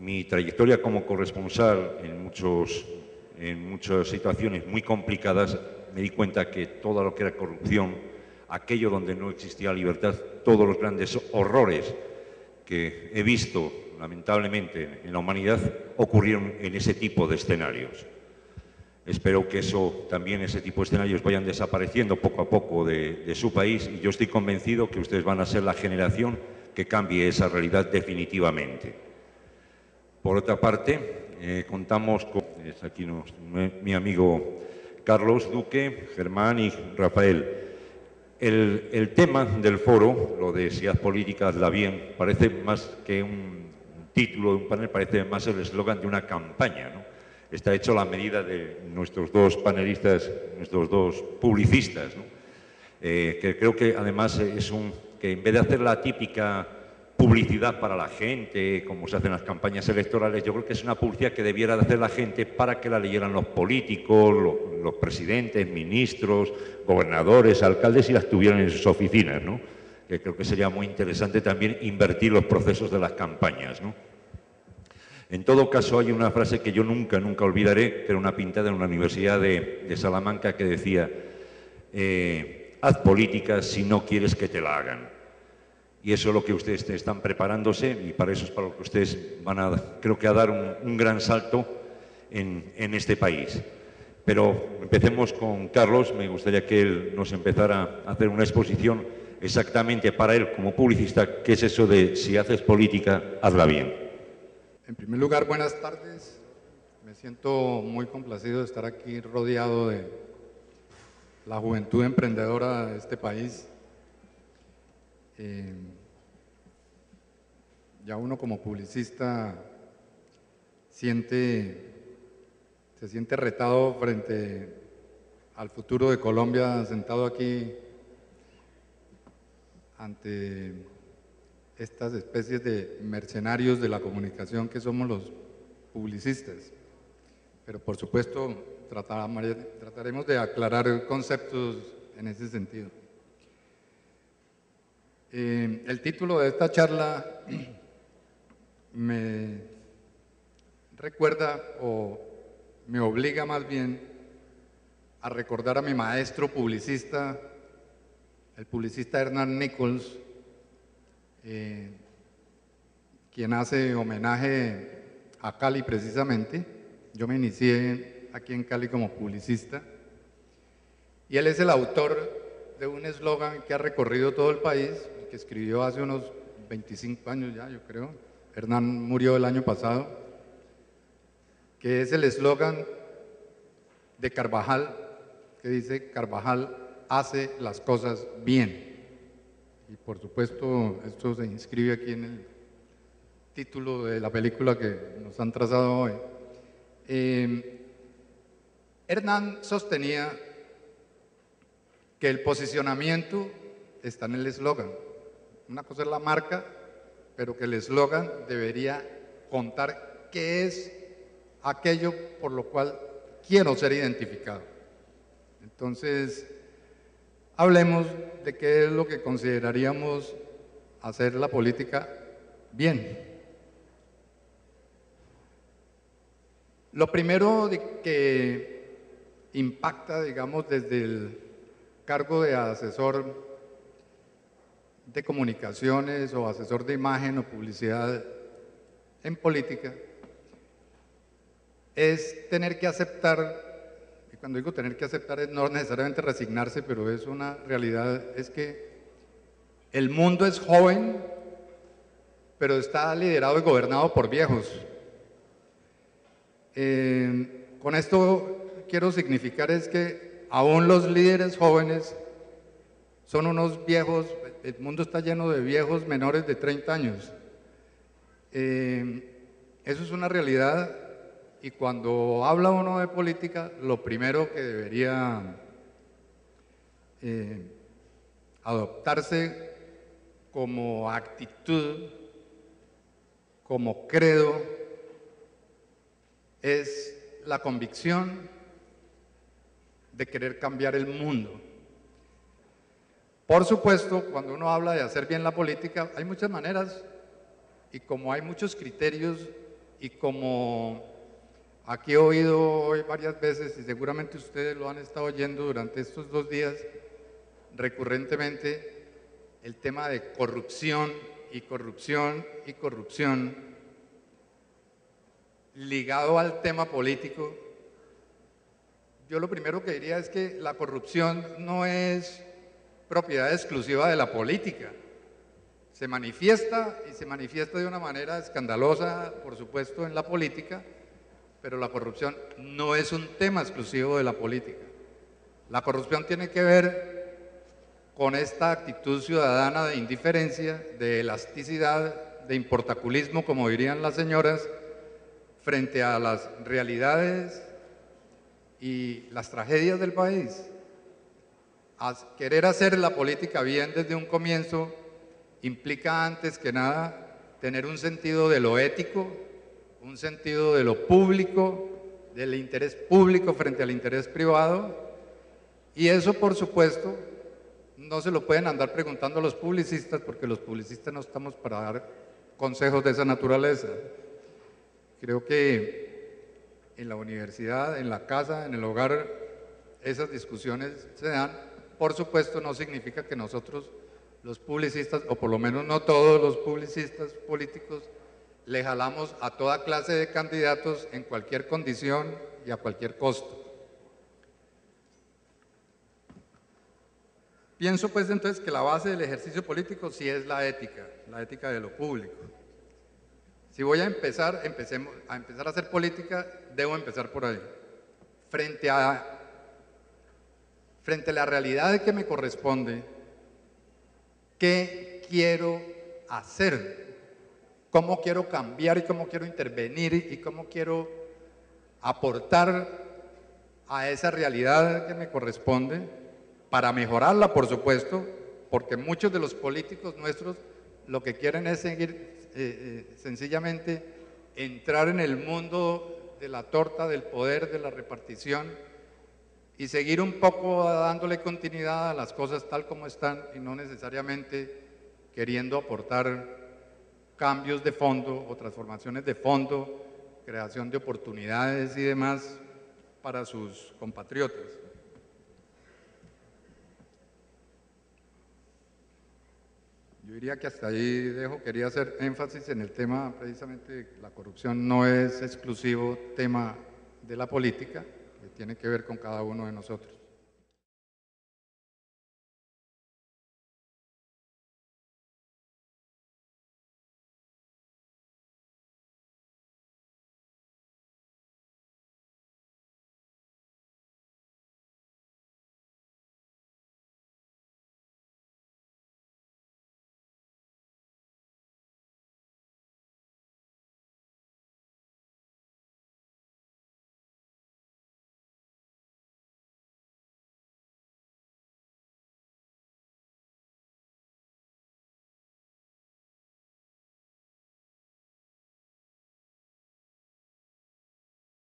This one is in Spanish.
mi trayectoria como corresponsal en muchas situaciones muy complicadas, me di cuenta que todo lo que era corrupción, aquello donde no existía libertad, todos los grandes horrores que he visto, lamentablemente, en la humanidad, ocurrieron en ese tipo de escenarios. Espero que ese tipo de escenarios vayan desapareciendo poco a poco de su país, y yo estoy convencido que ustedes van a ser la generación que cambie esa realidad definitivamente. Por otra parte, contamos con aquí mi amigo Carlos Duque, Germán y Rafael. El tema del foro, lo de si haz política, hazla bien, parece más que un título de un panel, parece más el eslogan de una campaña, ¿no? Está hecho a la medida de nuestros dos panelistas, nuestros dos publicistas, ¿no? Que creo que además que en vez de hacer la típica publicidad para la gente, como se hacen las campañas electorales, yo creo que es una publicidad que debiera de hacer la gente para que la leyeran los políticos, los presidentes, ministros, gobernadores, alcaldes, y las tuvieran en sus oficinas, ¿no? Que creo que sería muy interesante también invertir los procesos de las campañas, ¿no? En todo caso, hay una frase que yo nunca olvidaré, que era una pintada en una universidad de Salamanca que decía: haz política si no quieres que te la hagan. Y eso es lo que ustedes están preparándose, y para eso es para lo que ustedes van creo que a dar un gran salto en este país. Pero empecemos con Carlos. Me gustaría que él nos empezara a hacer una exposición exactamente para él como publicista, qué es eso de si haces política, hazla bien. En primer lugar, buenas tardes. Me siento muy complacido de estar aquí rodeado de la juventud emprendedora de este país. Ya uno como publicista se siente retado frente al futuro de Colombia, sentado aquí ante estas especies de mercenarios de la comunicación que somos los publicistas. Pero por supuesto trataremos de aclarar conceptos en ese sentido. El título de esta charla me recuerda, o me obliga más bien, a recordar a mi maestro publicista, el publicista Hernán Nichols, quien hace homenaje a Cali precisamente. Yo me inicié aquí en Cali como publicista, y él es el autor de un eslogan que ha recorrido todo el país, que escribió hace unos 25 años ya, yo creo. Hernán murió el año pasado, que es el eslogan de Carvajal, que dice: Carvajal hace las cosas bien. Y por supuesto, esto se inscribe aquí en el título de la película que nos han trazado hoy. Hernán sostenía que el posicionamiento está en el eslogan. Una cosa es la marca, pero que el eslogan debería contar qué es aquello por lo cual quiero ser identificado. Entonces, hablemos de qué es lo que consideraríamos hacer la política bien. Lo primero que impacta, digamos, desde el cargo de asesor de comunicaciones o asesor de imagen o publicidad en política, es tener que aceptar, y cuando digo tener que aceptar es no necesariamente resignarse, pero es una realidad, es que el mundo es joven, pero está liderado y gobernado por viejos. Con esto quiero significar es que aún los líderes jóvenes son unos viejos. El mundo está lleno de viejos menores de 30 años. Eso es una realidad, y cuando habla uno de política, lo primero que debería adoptarse como actitud, como credo, es la convicción de querer cambiar el mundo. Por supuesto, cuando uno habla de hacer bien la política, hay muchas maneras, y como hay muchos criterios y como aquí he oído hoy varias veces, y seguramente ustedes lo han estado oyendo durante estos 2 días, recurrentemente, el tema de corrupción y corrupción y corrupción, ligado al tema político, yo lo primero que diría es que la corrupción no es propiedad exclusiva de la política. Se manifiesta y se manifiesta de una manera escandalosa, por supuesto, en la política, pero la corrupción no es un tema exclusivo de la política. La corrupción tiene que ver con esta actitud ciudadana de indiferencia, de elasticidad, de importaculismo, como dirían las señoras, frente a las realidades y las tragedias del país. Querer hacer la política bien desde un comienzo implica antes que nada tener un sentido de lo ético, un sentido de lo público, del interés público frente al interés privado, y eso, por supuesto, no se lo pueden andar preguntando a los publicistas, porque los publicistas no estamos para dar consejos de esa naturaleza. Creo que en la universidad, en la casa, en el hogar, esas discusiones se dan. Por supuesto, no significa que nosotros, los publicistas, o por lo menos no todos los publicistas políticos, le jalamos a toda clase de candidatos en cualquier condición y a cualquier costo. Pienso pues entonces que la base del ejercicio político sí es la ética de lo público. Si voy a empezar a hacer política, debo empezar por ahí. Frente a la realidad que me corresponde, ¿qué quiero hacer? ¿Cómo quiero cambiar y cómo quiero intervenir y cómo quiero aportar a esa realidad que me corresponde para mejorarla, por supuesto, porque muchos de los políticos nuestros lo que quieren es seguir sencillamente entrar en el mundo de la torta, del poder, de la repartición y seguir un poco dándole continuidad a las cosas tal como están y no necesariamente queriendo aportar cambios de fondo o transformaciones de fondo, creación de oportunidades y demás para sus compatriotas. Yo diría que hasta ahí quería hacer énfasis en el tema, precisamente la corrupción no es exclusivo tema de la política, que tiene que ver con cada uno de nosotros.